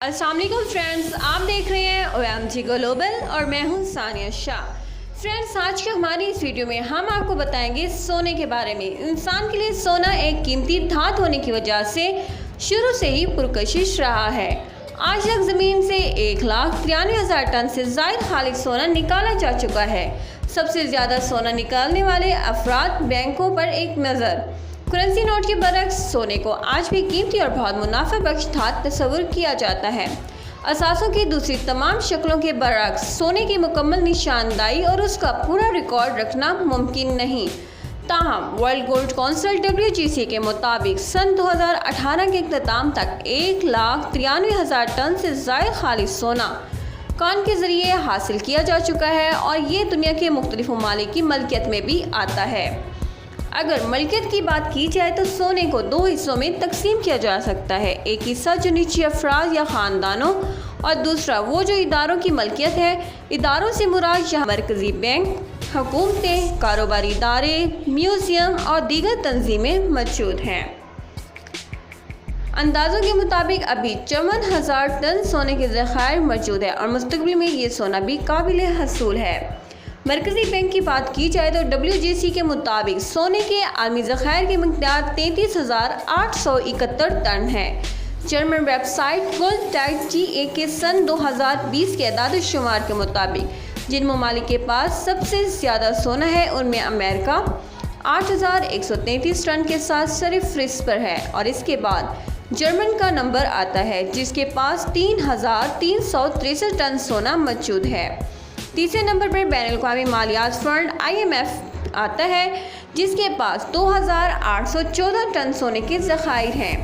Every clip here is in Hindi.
अस्सलाम वालेकुम फ्रेंड्स, आप देख रहे हैं OMG ग्लोबल और मैं हूं सानिया शाह। फ्रेंड्स, आज की हमारी इस वीडियो में हम आपको बताएंगे सोने के बारे में। इंसान के लिए सोना एक कीमती धातु होने की वजह से शुरू से ही पुरकशिश रहा है। आज तक ज़मीन से 1,93,000 टन से ज़ायद खालिश सोना निकाला जा चुका है। सबसे ज़्यादा सोना निकालने वाले अफराद बैंकों पर एक नज़र। करेंसी नोट के बरक्स सोने को आज भी कीमती और बहुत मुनाफा बख्श धातु तस्वुर किया जाता है। असासों की दूसरी तमाम शक्लों के बरक्स सोने की मुकम्मल निशानदाही और उसका पूरा रिकॉर्ड रखना मुमकिन नहीं। ताहम वर्ल्ड गोल्ड काउंसिल WGC के मुताबिक सन 2018 के इख्तिताम तक 1,93,000 टन से ज़ायद खालिश सोना कौन के ज़रिए हासिल किया जा चुका है और ये दुनिया के मुख्तलिफ ममालिक की मलकियत में भी आता है। अगर मलकियत की बात की जाए तो सोने को दो हिस्सों में तकसीम किया जा सकता है। एक हिस्सा जो निजी अफराद या ख़ानदानों और दूसरा वो जो इदारों की मलकियत है। इदारों से मुराद यहाँ मरकज़ी बैंक, हुकूमतें, कारोबारी इदारे, म्यूज़ियम और दीगर तंजीमें मौजूद हैं। अंदाज़ों के मुताबिक अभी 54,000 टन सोने के ज़खायर मौजूद है और मुस्तक़बिल में ये सोना भी काबिल हसूल है। मरकज़ी बैंक की बात की जाए तो WGC के मुताबिक सोने के आलमी ज़खायर की मकदार 33,871 टन है। जर्मन वेबसाइट गोल्डटैग.GA के सन 2020 के अदाद-ओ-शुमार के मुताबिक जिन ममालिक के पास सबसे ज़्यादा सोना है उनमें अमेरिका 8,133 टन के साथ सर-ए-फ़हरिस्त पर है और इसके बाद जर्मन का नंबर आता है जिसके पास 3,363 टन सोना मौजूद है। तीसरे नंबर पर बैनुल-अक़वामी मालियात फ़ंड IMF आता है जिसके पास 2,814 टन सोने के ज़खायर हैं।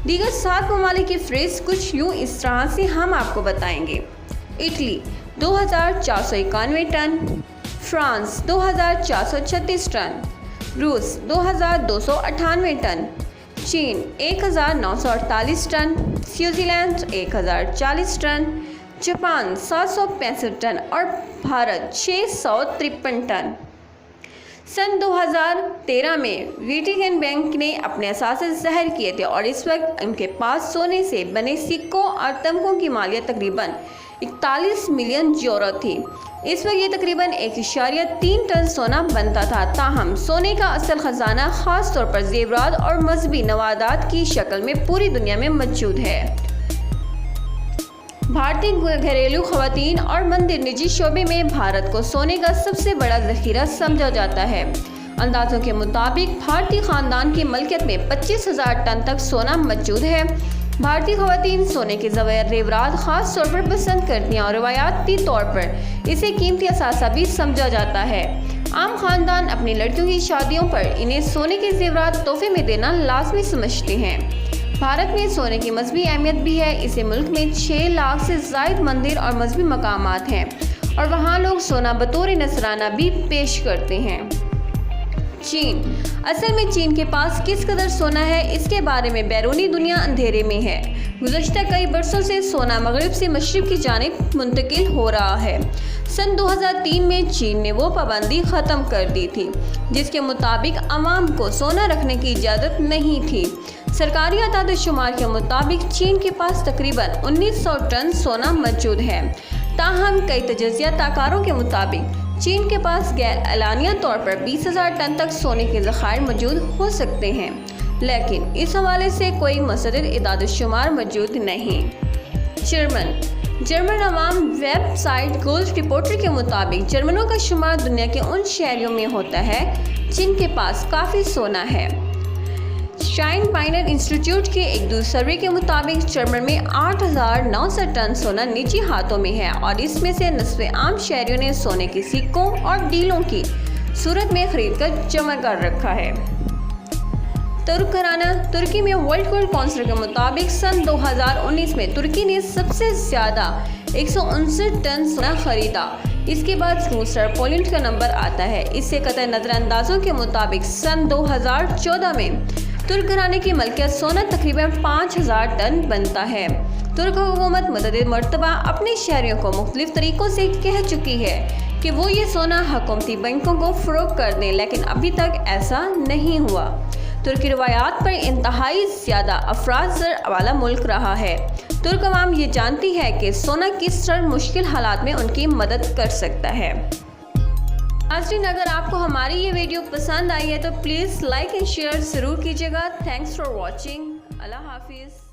दीगर 7 ममालिक की फ़हरिस्त कुछ यूँ इस तरह से हम आपको बताएंगे। इटली 2,491 टन, फ्रांस 2,436 टन, रूस 2,298 टन, चीन 1,948 ton, Switzerland 1,040 ton, Japan 765 ton और भारत 653 टन। सन 2013 में वेटिकन बैंक ने अपने असासे ज़ाहिर किए थे और इस वक्त उनके पास सोने से बने सिक्कों और तमगों की मालियत तकरीबन 41 मिलियन यूरो थी। इस वक्त ये तकरीबन 1.3 टन सोना बनता था। ताहम सोने का असल ख़जाना ख़ास तौर पर ज़ेवरात और मजहबी नवादात की शक्ल में पूरी दुनिया में मौजूद है। भारतीय घरेलू ख़वातीन और मंदिर निजी शोबे में भारत को सोने का सबसे बड़ा ज़ख़ीरा समझा जाता है। अंदाज़ों के मुताबिक भारतीय ख़ानदान की मलकियत में 25,000 टन तक सोना मौजूद है। भारतीय ख़वातीन सोने के ज़ेवरात ख़ास तौर पर पसंद करती हैं और रवायाती तौर पर इसे कीमती असासा भी समझा जाता है। आम ख़ानदान अपनी लड़कियों की शादियों पर इन्हें सोने के ज़ेवरात तोहफे में देना लाजमी समझते हैं। भारत में सोने की मजहबी अहमियत भी है। इसे मुल्क में 6 लाख से ज़ायद मंदिर और मजहबी मकामात हैं और वहाँ लोग सोना बतौर नजराना भी पेश करते हैं। चीन असल में चीन के पास किस कदर सोना है इसके बारे में बैरूनी दुनिया अंधेरे में है। गुज़श्ता कई बरसों से सोना मगरिब से मशरिक़ की जानिब मुंतकिल हो रहा है। सन 2003 में चीन ने वो पाबंदी ख़त्म कर दी थी जिसके मुताबिक अवाम को सोना रखने की इजाज़त नहीं थी। सरकारी अदाद-ओ-शुमार के मुताबिक चीन के पास तकरीबन 1900 टन सोना मौजूद है। ताहम कई तजज़ियाकारों के मुताबिक चीन के पास गैर एलानिया तौर पर 20,000 टन तक सोने के ज़खायर मौजूद हो सकते हैं, लेकिन इस हवाले से कोई मुस्तदिल अदाद-ओ-शुमार मौजूद नहीं। जर्मन अवाम वेबसाइट गोल्ड रिपोर्टर के मुताबिक जर्मनों का शुमार दुनिया के उन शहरों में होता है जिनके पास काफ़ी सोना है। शाइन माइनर इंस्टीट्यूट के एक दूसरे सर्वे के मुताबिक जर्मन में 8,900 टन सोना निजी हाथों में है और इसमें से नस्बे आम शहरियों ने सोने के सिक्कों और डीलों की सूरत में खरीद कर जमा कर रखा है। तुर्की में वर्ल्ड गोल्ड काउंसिल के मुताबिक सन 2019 में तुर्की ने सबसे ज़्यादा 159 टन सोना खरीदा। इसके बाद रूस और पोलैंड का नंबर आता है। इससे कतई नज़रअंदाज़ों के मुताबिक सन 2014 में तुर्क घराने की मलकियत सोना तकरीबन 5,000 टन बनता है। तुर्क हुकूमत मुतअद्दिद मरतबा अपने शहरियों को मुख्तलिफ तरीक़ों से कह चुकी है कि वो ये सोना हुकूमती बैंकों को फ़रोग़ कर दें, लेकिन अभी तक ऐसा नहीं हुआ। तुर्की रवायात पर इंतहाई ज़्यादा अफराद ज़र वाला मुल्क रहा है। तुर्क अवाम ये जानती है कि सोना किस तरह मुश्किल हालात में उनकी मदद कर सकता है। नाज़रीन, अगर आपको हमारी ये वीडियो पसंद आई है तो प्लीज़ लाइक एंड शेयर ज़रूर कीजिएगा। Thanks for watching. अल्लाह हाफिज़।